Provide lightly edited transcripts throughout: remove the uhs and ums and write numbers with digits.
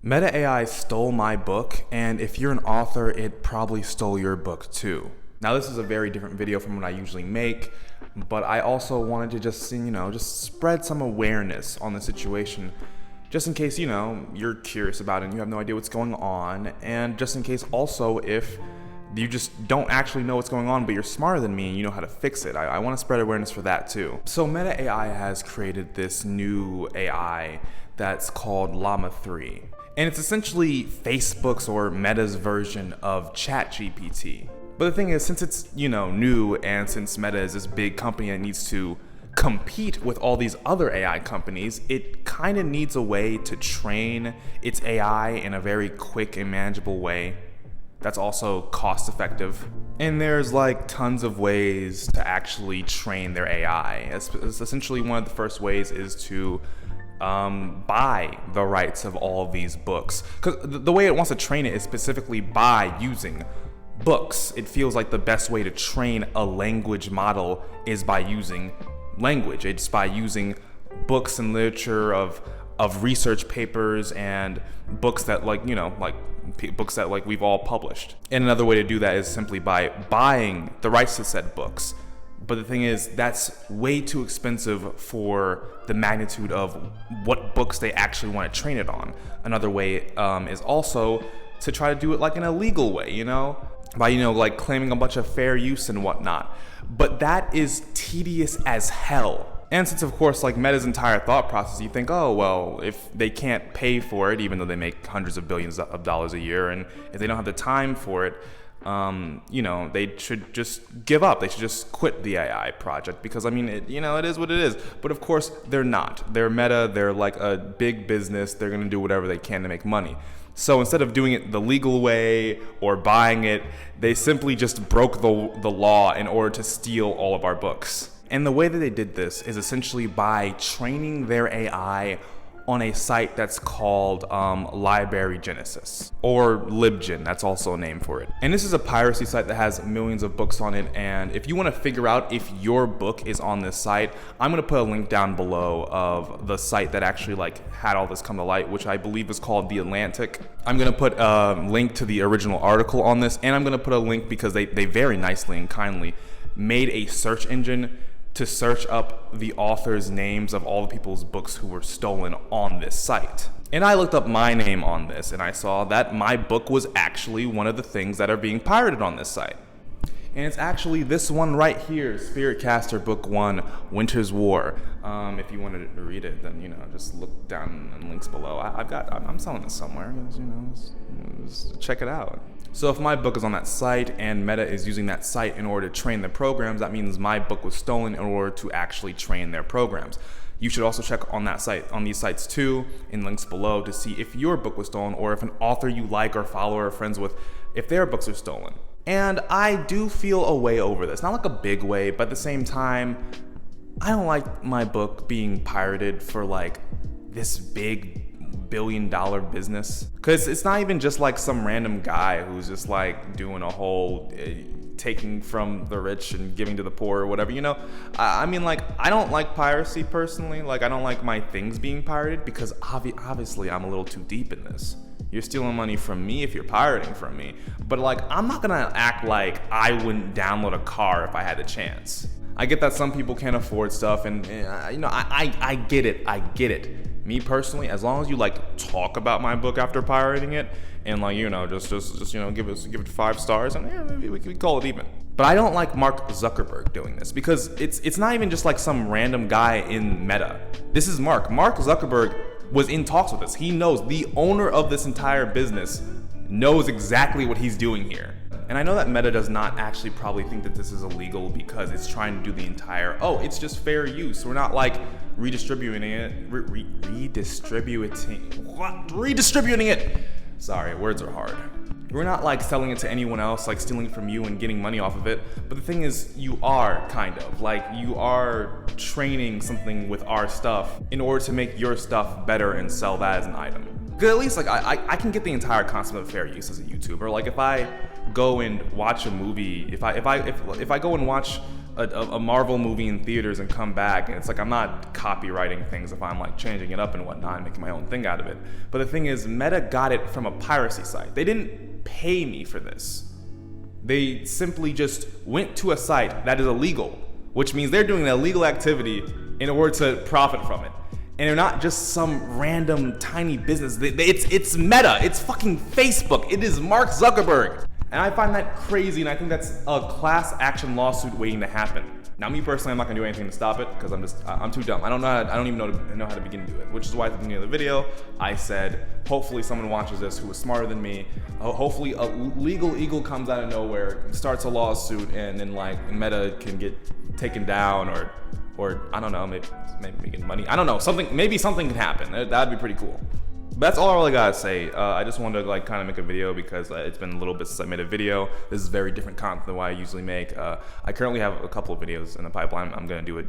Meta AI stole my book, and if you're an author, it probably stole your book too. Now, this is a very different video from what I usually make, but I also wanted to just spread some awareness on the situation, just in case, you're curious about it and you have no idea what's going on, and just in case also if you just don't actually know what's going on, but you're smarter than me and you know how to fix it. I want to spread awareness for that too. So Meta AI has created this new AI that's called Llama 3. And it's essentially Facebook's or Meta's version of ChatGPT. But the thing is, since it's, new, and since Meta is this big company that needs to compete with all these other AI companies, it kind of needs a way to train its AI in a very quick and manageable way that's also cost effective. And there's tons of ways to actually train their AI. Essentially, one of the first ways is to buy the rights of all of these books. Because the way it wants to train it is specifically by using books. It feels like the best way to train a language model is by using language. It's by using books and literature of research papers and books that books that we've all published. And another way to do that is simply by buying the rights to said books. But the thing is, that's way too expensive for the magnitude of what books they actually want to train it on. Another way is also to try to do it in a legal way, by claiming a bunch of fair use and whatnot. But that is tedious as hell. And since, of course, Meta's entire thought process, you think, oh, well, if they can't pay for it, even though they make hundreds of billions of dollars a year, and if they don't have the time for it, they should just give up. They should just quit the AI project because, it is what it is. But of course, they're not. They're Meta. They're a big business. They're going to do whatever they can to make money. So instead of doing it the legal way or buying it, they simply just broke the law in order to steal all of our books. And the way that they did this is essentially by training their AI on a site that's called Library Genesis, or LibGen, that's also a name for it. And this is a piracy site that has millions of books on it, and if you want to figure out if your book is on this site, I'm going to put a link down below of the site that actually had all this come to light, which I believe is called The Atlantic. I'm going to put a link to the original article on this, and I'm going to put a link because they very nicely and kindly made a search engine to search up the authors' names of all the people's books who were stolen on this site. And I looked up my name on this, and I saw that my book was actually one of the things that are being pirated on this site. And it's actually this one right here, Spiritcaster Book 1, Winter's War. If you wanted to read it, then, just look down in links below. I'm selling this somewhere, just check it out. So if my book is on that site and Meta is using that site in order to train their programs, that means my book was stolen in order to actually train their programs. You should also check on that site, on these sites too, in links below, to see if your book was stolen or if an author you like or follow or are friends with, if their books are stolen. And I do feel a way over this. Not a big way, but at the same time, I don't like my book being pirated for this big billion-dollar business. Because it's not even just some random guy who's just doing a whole taking from the rich and giving to the poor or whatever, I don't like piracy personally. I don't like my things being pirated because obviously I'm a little too deep in this. You're stealing money from me if you're pirating from me. But I'm not gonna act like I wouldn't download a car if I had the chance. I get that some people can't afford stuff, and I get it. I get it. Me personally, as long as you talk about my book after pirating it, and just give it 5 stars, and maybe we can call it even. But I don't like Mark Zuckerberg doing this because it's not even just some random guy in Meta. This is Mark. Mark Zuckerberg was in talks with us. He knows, the owner of this entire business knows exactly what he's doing here. And I know that Meta does not actually probably think that this is illegal because it's trying to do the entire, it's just fair use. We're not redistributing it. Redistributing it. Sorry, words are hard. We're not selling it to anyone else, stealing it from you and getting money off of it. But the thing is, you are kind of you are training something with our stuff in order to make your stuff better and sell that as an item. Because at least I can get the entire concept of fair use as a YouTuber. If I go and watch a movie, if I go and watch a Marvel movie in theaters and come back, and it's like I'm not copywriting things if I'm like changing it up and whatnot and making my own thing out of it. But the thing is, Meta got it from a piracy site. They didn't pay me for this. They simply just went to a site that is illegal, which means they're doing an illegal activity in order to profit from it. And they're not just some random tiny business. It's Meta. It's fucking Facebook. It is Mark Zuckerberg. And I find that crazy, and I think that's a class action lawsuit waiting to happen. Now, me personally, I'm not gonna do anything to stop it because I'm too dumb. I don't even know how to begin to do it. Which is why at the beginning of the video, I said, hopefully someone watches this who is smarter than me. Hopefully a legal eagle comes out of nowhere, starts a lawsuit, and then like Meta can get taken down, or I don't know, maybe making money. I don't know, maybe something can happen. That'd be pretty cool. But that's all I really gotta say. I just wanted to like kind of make a video because it's been a little bit since I made a video. This is very different content than what I usually make. I currently have a couple of videos in the pipeline. I'm gonna do a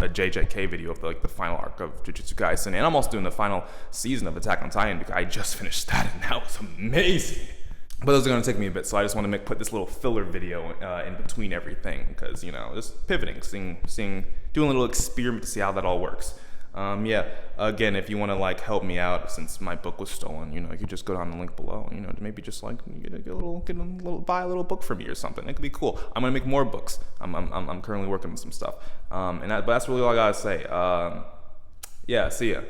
JJK video of the final arc of Jujutsu Kaisen, and I'm also doing the final season of Attack on Titan because I just finished that, and that was amazing. But those are gonna take me a bit, so I just want to put this little filler video in between everything because, you know, just pivoting, doing a little experiment to see how that all works. Yeah, again, if you want to like help me out since my book was stolen, you know, you could just go down the link below, you know, maybe just like buy a little book for me or something. It could be cool. I'm gonna make more books. I'm currently working on some stuff. But that's really all I gotta say. Yeah, see ya.